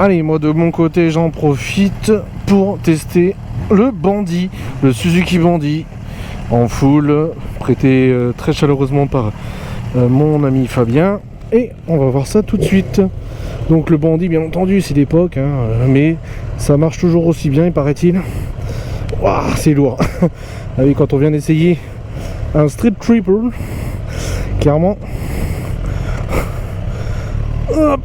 Allez, moi de mon côté, j'en profite pour tester le Bandit, le Suzuki Bandit en full, prêté très chaleureusement par mon ami Fabien. Et on va voir ça tout de suite. Donc le Bandit, bien entendu, c'est d'époque, hein, mais ça marche toujours aussi bien, il paraît-il. Waouh, c'est lourd. Ah oui, quand on vient d'essayer un Street Triple, clairement. Hop.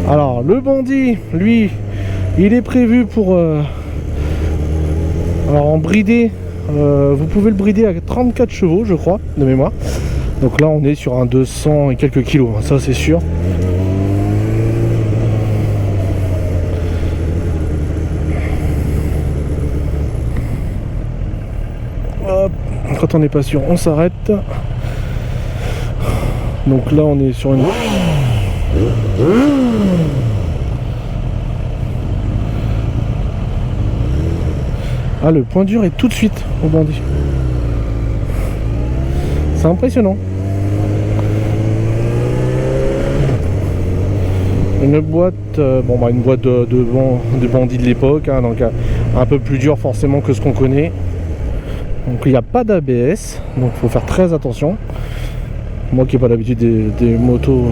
Alors le Bandit, lui, il est prévu pour alors en bridé, vous pouvez le brider à 34 chevaux je crois de mémoire. Donc là on est sur un 200 et quelques kilos, hein, ça c'est sûr. Hop. Quand on n'est pas sûr on s'arrête. Donc là on est sur une... Ah, le point dur est tout de suite au Bandit. C'est impressionnant. Une boîte, une boîte de Bandit de l'époque, hein, donc un peu plus dur forcément que ce qu'on connaît. Donc il n'y a pas d'ABS, donc il faut faire très attention. Moi qui n'ai pas l'habitude des motos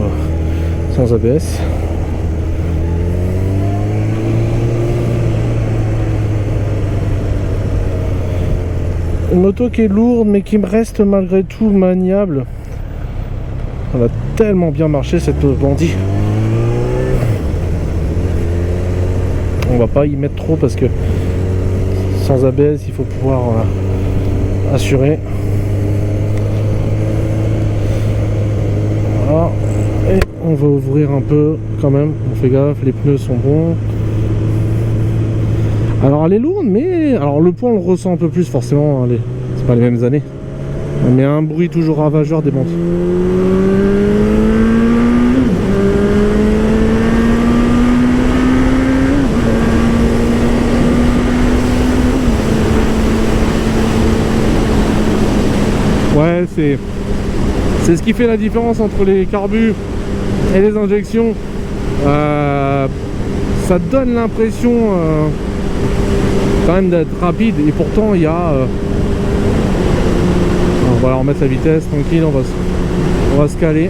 sans ABS. Une moto qui est lourde mais qui me reste malgré tout maniable. Elle a tellement bien marché cette Bandit. On va pas y mettre trop parce que sans ABS il faut pouvoir assurer. Voilà. Et on va ouvrir un peu quand même. On fait gaffe, les pneus sont bons. Alors elle est lourde, mais alors le poids on le ressent un peu plus forcément, hein, c'est pas les mêmes années. Mais un bruit toujours ravageur des Bandits. Ouais, c'est ce qui fait la différence entre les carbus et les injections. Ça donne l'impression quand même d'être rapide et pourtant il y a on va remettre la vitesse tranquille, on va se caler.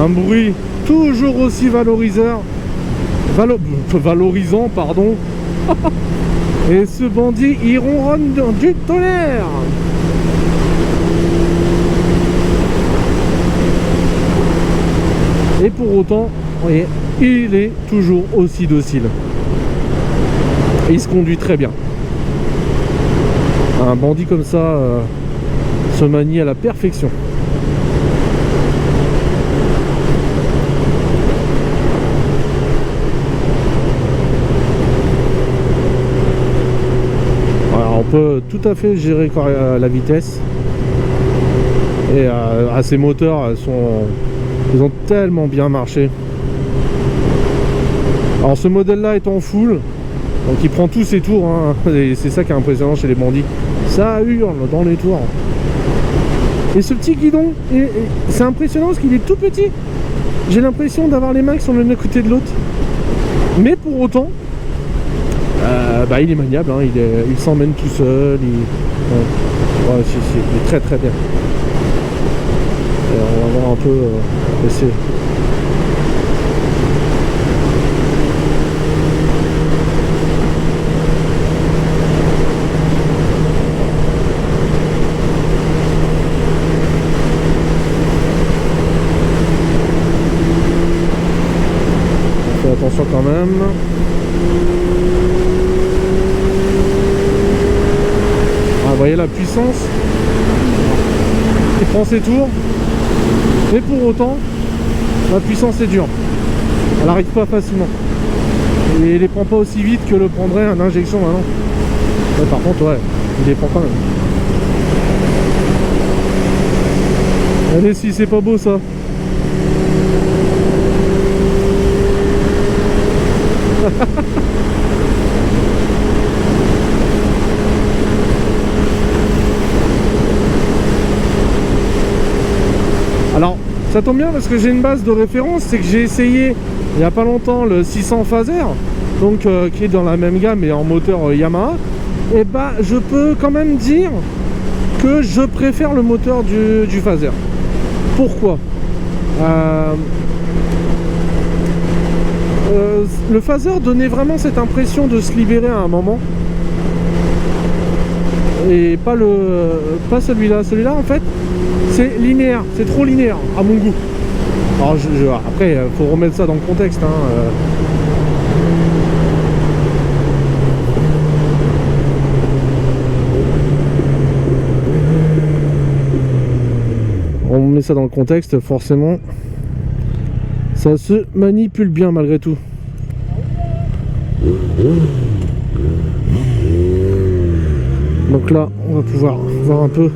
Un bruit toujours aussi valorisant pardon. Et ce Bandit il ronronne du tonnerre. Et pour autant, vous voyez, il est toujours aussi docile. Et il se conduit très bien. Un Bandit comme ça se manie à la perfection. Alors, on peut tout à fait gérer la vitesse. Et à ces moteurs, ils ont tellement bien marché. Alors ce modèle là est en full, donc il prend tous ses tours, hein. Et c'est ça qui est impressionnant chez les Bandits, ça hurle dans les tours. Et ce petit guidon, c'est impressionnant parce qu'il est tout petit. J'ai l'impression d'avoir les mains qui sont l'un à côté de l'autre, mais pour autant il est maniable, hein. Il s'emmène tout seul, il est très très bien. Et on va voir un peu essayer. Attention quand même. Ah, vous voyez la puissance. Il prend ses tours. Mais pour autant, la puissance est dure. Elle n'arrive pas facilement. Et il les prend pas aussi vite que le prendrait un injection maintenant. Ouais, par contre, ouais, il les prend quand même. Allez, si c'est pas beau ça. Alors ça tombe bien parce que j'ai une base de référence, c'est que j'ai essayé il n'y a pas longtemps le 600 Phaser, donc qui est dans la même gamme mais en moteur Yamaha. Et bah je peux quand même dire que je préfère le moteur du Phaser. Pourquoi? Le Phaser donnait vraiment cette impression de se libérer à un moment. Et pas celui-là. Celui-là en fait c'est linéaire, c'est trop linéaire à mon goût. Alors après faut remettre ça dans le contexte hein. On met ça dans le contexte, forcément ça se manipule bien malgré tout. Donc là on va pouvoir voir un peu.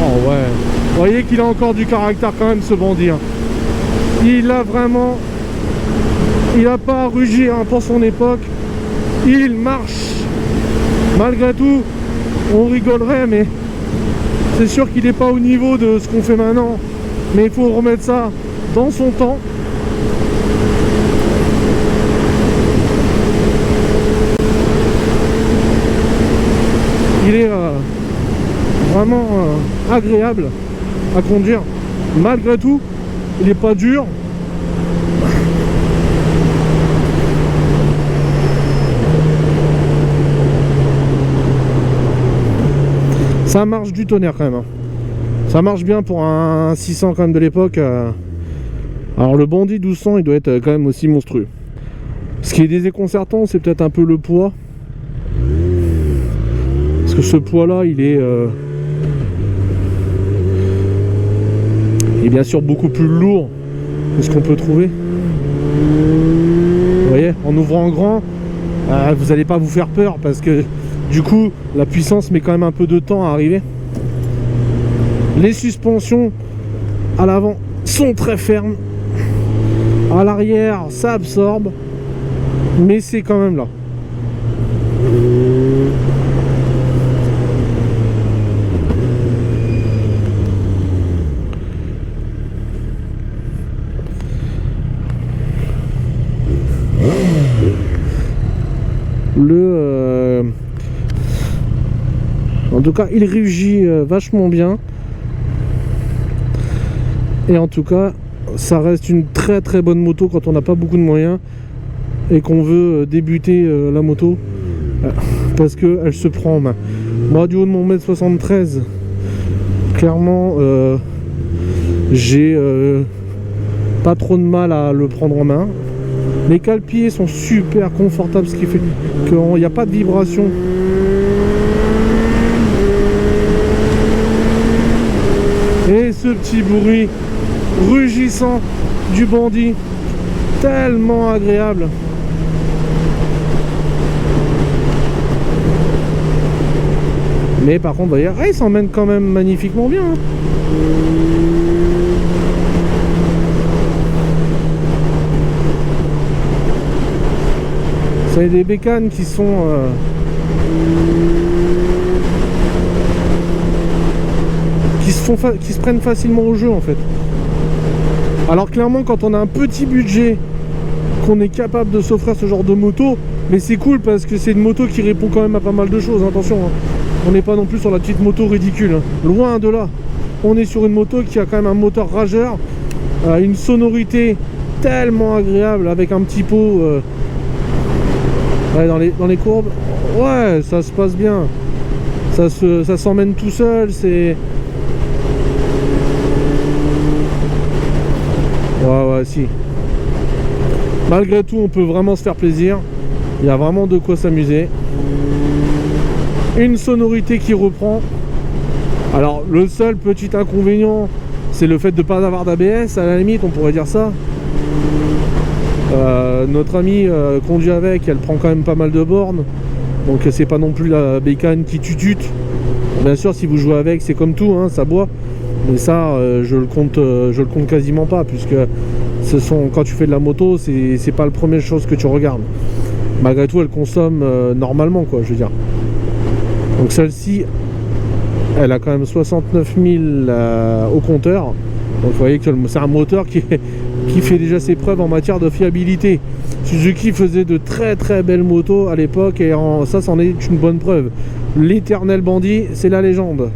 Oh ouais, vous voyez qu'il a encore du caractère quand même ce bandit hein. Il a vraiment, il a pas à rugir hein, pour son époque. Il marche. Malgré tout, on rigolerait, mais c'est sûr qu'il n'est pas au niveau de ce qu'on fait maintenant. Mais il faut remettre ça dans son temps. Il est vraiment agréable à conduire. Malgré tout, il n'est pas dur. Ça marche du tonnerre quand même hein. Ça marche bien pour un 600 quand même de l'époque. Alors le Bandit 1200 il doit être quand même aussi monstrueux. Ce qui est déconcertant c'est peut-être un peu le poids. Parce que ce poids là il est bien sûr beaucoup plus lourd que ce qu'on peut trouver. Vous voyez, en ouvrant grand, vous n'allez pas vous faire peur parce que du coup la puissance met quand même un peu de temps à arriver. Les suspensions à l'avant sont très fermes, à l'arrière ça absorbe, mais c'est quand même là. En tout cas il rugit vachement bien et en tout cas ça reste une très très bonne moto quand on n'a pas beaucoup de moyens et qu'on veut débuter la moto parce qu'elle se prend en main. Moi du haut de mon 1m73 clairement j'ai pas trop de mal à le prendre en main. Les cale-pieds sont super confortables, ce qui fait qu'il n'y a pas de vibration. Et ce petit bruit rugissant du Bandit, tellement agréable. Mais par contre, vous voyez, il s'emmène quand même magnifiquement bien hein. C'est des bécanes qui sont qui se prennent facilement au jeu en fait. Alors clairement quand on a un petit budget, qu'on est capable de s'offrir ce genre de moto, mais c'est cool parce que c'est une moto qui répond quand même à pas mal de choses, attention hein. On n'est pas non plus sur la petite moto ridicule hein. Loin de là. On est sur une moto qui a quand même un moteur rageur, une sonorité tellement agréable avec un petit pot ouais, dans les courbes, ouais, ça se passe bien. Ça s'emmène tout seul, c'est... Ouais, si. Malgré tout, on peut vraiment se faire plaisir. Il y a vraiment de quoi s'amuser. Une sonorité qui reprend. Alors, le seul petit inconvénient, c'est le fait de ne pas avoir d'ABS, à la limite, on pourrait dire ça. Notre amie conduit avec, elle prend quand même pas mal de bornes, donc c'est pas non plus la bécane qui tutute. Bien sûr si vous jouez avec c'est comme tout hein, ça boit, mais ça je le compte quasiment pas puisque quand tu fais de la moto, c'est pas la première chose que tu regardes. Malgré tout, elle consomme normalement, quoi, je veux dire. Donc celle-ci, elle a quand même 69 000 au compteur. Donc vous voyez que c'est un moteur qui fait déjà ses preuves en matière de fiabilité. Suzuki faisait de très très belles motos à l'époque et ça c'en est une bonne preuve. L'éternel bandit, c'est la légende.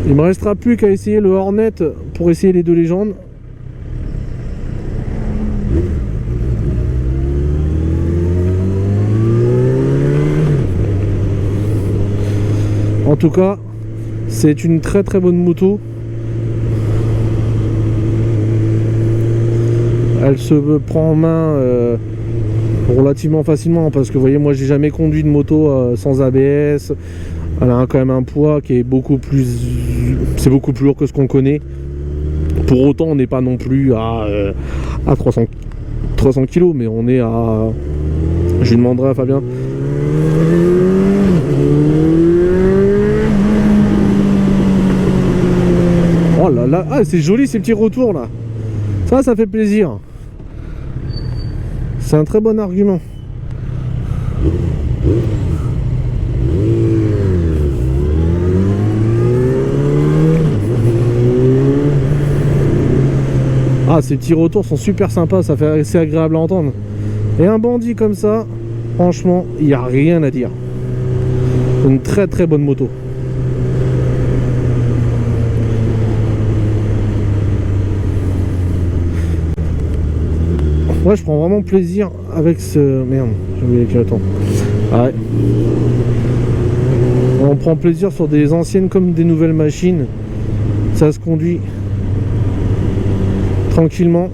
Il me restera plus qu'à essayer le Hornet pour essayer les deux légendes. En tout cas, c'est une très très bonne moto. Elle se prend en main relativement facilement parce que vous voyez, moi j'ai jamais conduit de moto sans ABS. Elle a quand même un poids qui est beaucoup plus... C'est beaucoup plus lourd que ce qu'on connaît. Pour autant, on n'est pas non plus à 300 kg, mais on est à... Je lui demanderai à Fabien. Oh là là, ah, c'est joli ces petits retours là. Ça fait plaisir. C'est un très bon argument. Ah, ces petits retours sont super sympas, ça fait assez agréable à entendre. Et un bandit comme ça, franchement, il n'y a rien à dire. Une très très bonne moto. Ouais, je prends vraiment plaisir avec ce... Merde, j'ai oublié qu'il y a le temps. Ah ouais. On prend plaisir sur des anciennes comme des nouvelles machines. Ça se conduit tranquillement.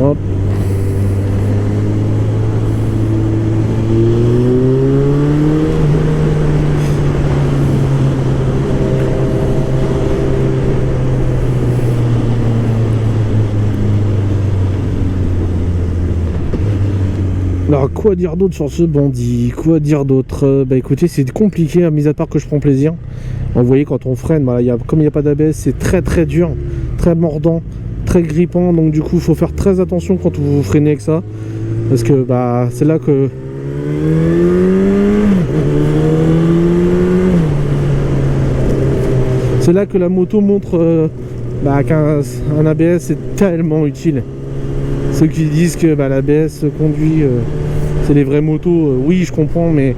Hop. Alors quoi dire d'autre sur ce bandit? Quoi dire d'autre? Bah écoutez, c'est compliqué, mis à part que je prends plaisir. Vous voyez, quand on freine, bah, comme il n'y a pas d'ABS, c'est très très dur, très mordant, très grippant. Donc du coup, il faut faire très attention quand vous freinez avec ça. Parce que bah, c'est là que... C'est là que la moto montre qu'un ABS c'est tellement utile. Ceux qui disent que bah, l'ABS conduit, c'est les vraies motos, oui je comprends, mais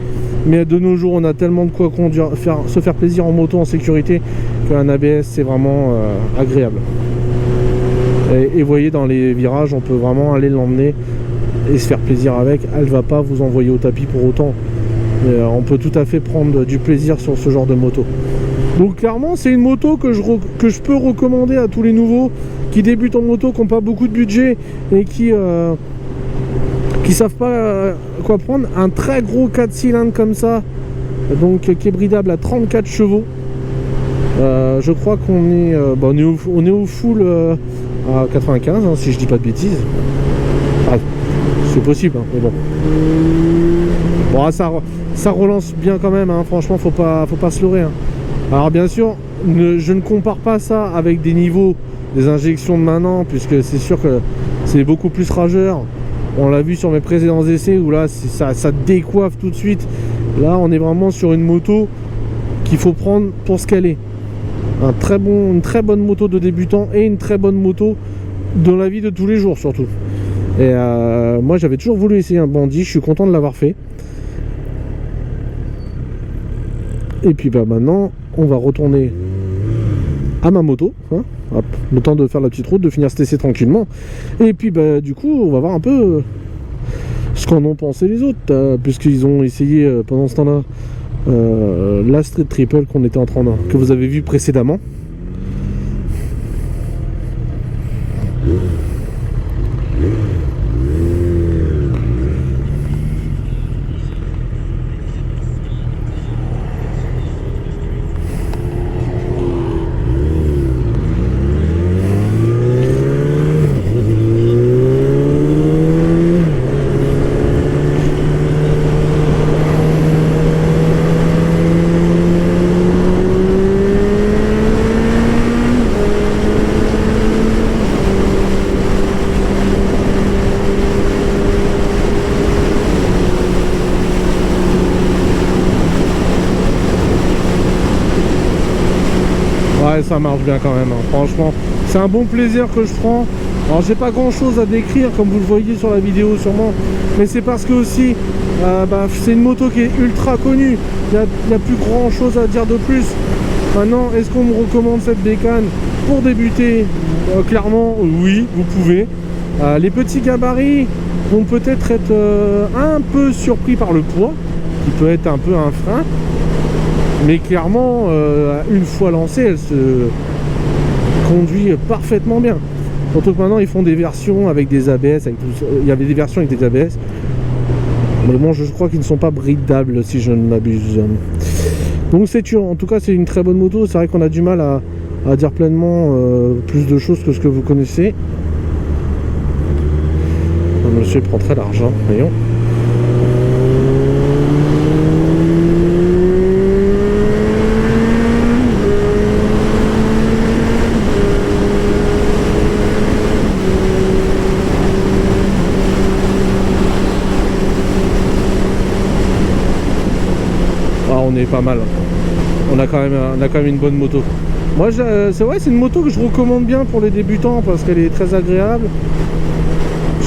de nos jours on a tellement de quoi conduire, se faire plaisir en moto en sécurité qu'un ABS c'est vraiment agréable. Et vous voyez, dans les virages on peut vraiment aller l'emmener et se faire plaisir avec. Elle va pas vous envoyer au tapis pour autant. On peut tout à fait prendre du plaisir sur ce genre de moto. Donc clairement c'est une moto que je peux recommander à tous les nouveaux qui débutent en moto, qui n'ont pas beaucoup de budget et qui savent pas quoi prendre. Un très gros 4 cylindres comme ça, donc qui est bridable à 34 chevaux. Je crois qu'on est, on est au full à 95 hein, si je dis pas de bêtises. Ah, c'est possible hein, mais bon. Bon ça relance bien quand même hein, franchement faut pas se leurrer hein. Alors bien sûr je ne compare pas ça avec des niveaux des injections de maintenant, puisque c'est sûr que c'est beaucoup plus rageur. On l'a vu sur mes précédents essais où là ça décoiffe tout de suite. Là on est vraiment sur une moto qu'il faut prendre pour ce qu'elle est. Une très bonne moto de débutant et une très bonne moto dans la vie de tous les jours surtout. Et moi j'avais toujours voulu essayer un bandit, je suis content de l'avoir fait. Et puis bah maintenant on va retourner à ma moto, hein. Hop, le temps de faire la petite route, de finir cet essai tranquillement. Et puis bah du coup on va voir un peu ce qu'en ont pensé les autres, puisqu'ils ont essayé pendant ce temps-là la Street Triple que vous avez vu précédemment. Ouais, ça marche bien quand même, hein. Franchement, c'est un bon plaisir que je prends. Alors j'ai pas grand chose à décrire comme vous le voyez sur la vidéo sûrement, mais c'est parce que aussi c'est une moto qui est ultra connue. Il n'y a plus grand chose à dire de plus. Maintenant, est-ce qu'on me recommande cette bécane pour débuter? Clairement oui, vous pouvez. Les petits gabarits vont peut-être être, un peu surpris par le poids, qui peut être un peu un frein, mais clairement une fois lancée, elle se conduit parfaitement bien. Surtout que maintenant ils font des versions avec des ABS, il y avait des versions avec des ABS, mais bon, je crois qu'ils ne sont pas bridables si je ne m'abuse. Donc c'est sûr, en tout cas c'est une très bonne moto. C'est vrai qu'on a du mal à dire pleinement plus de choses que ce que vous connaissez. Le monsieur prend très large, hein, voyons. On est pas mal. On a quand même une bonne moto. Moi, c'est vrai, c'est une moto que je recommande bien pour les débutants parce qu'elle est très agréable.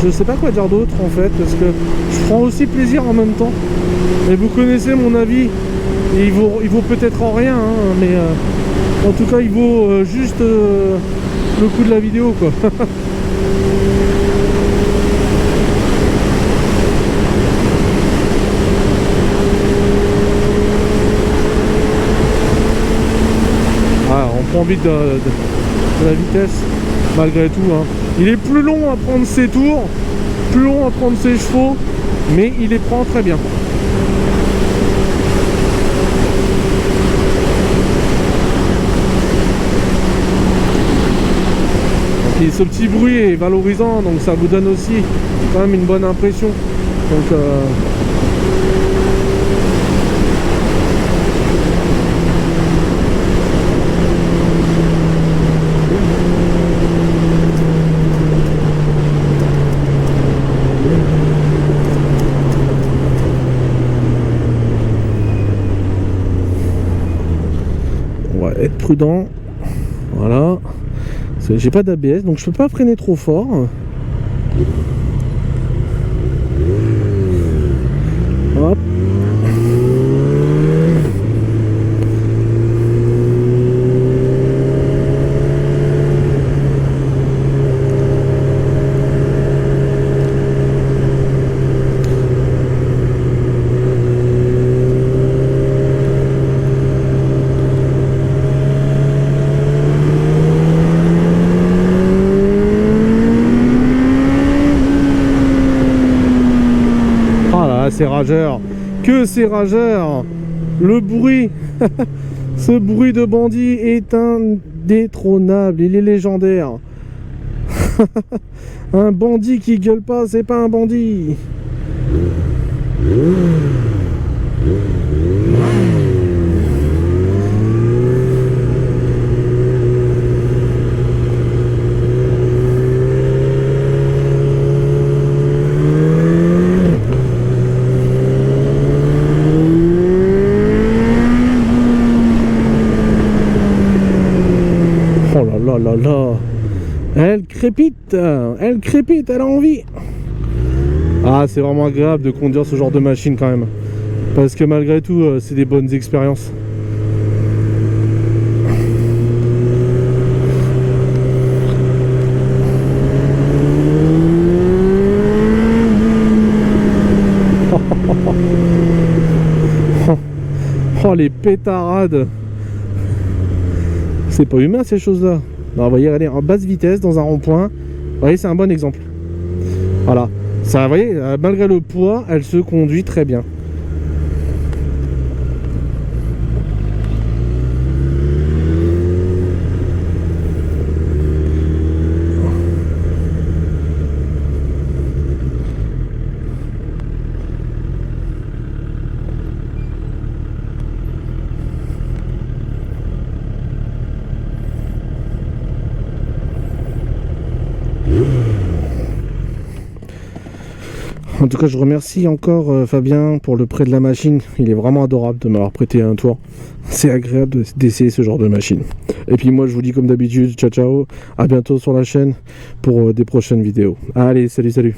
Je sais pas quoi dire d'autre en fait, parce que je prends aussi plaisir en même temps. Mais vous connaissez mon avis. Et il vaut peut-être en rien, hein, mais en tout cas, il vaut juste le coup de la vidéo, quoi. On prend vite de la vitesse malgré tout, hein. Il est plus long à prendre ses tours, plus long à prendre ses chevaux, mais il les prend très bien. Et ce petit bruit est valorisant, donc ça vous donne aussi quand même une bonne impression. Donc être prudent, voilà, j'ai pas d'ABS donc je peux pas freiner trop fort. Hop. C'est rageur, que c'est rageur, le bruit, ce bruit de bandit est indétrônable, il est légendaire. Un bandit qui gueule pas, c'est pas un bandit. Elle crépite, elle a envie. Ah, c'est vraiment agréable de conduire ce genre de machine quand même, parce que malgré tout c'est des bonnes expériences. Oh les pétarades, c'est pas humain ces choses là. Non, vous voyez, elle est en basse vitesse dans un rond-point. Vous voyez, c'est un bon exemple. Voilà. Ça, vous voyez, malgré le poids, elle se conduit très bien. En tout cas, je remercie encore Fabien pour le prêt de la machine. Il est vraiment adorable de m'avoir prêté un tour. C'est agréable d'essayer ce genre de machine. Et puis moi, je vous dis comme d'habitude, ciao ciao. À bientôt sur la chaîne pour des prochaines vidéos. Allez, salut, salut.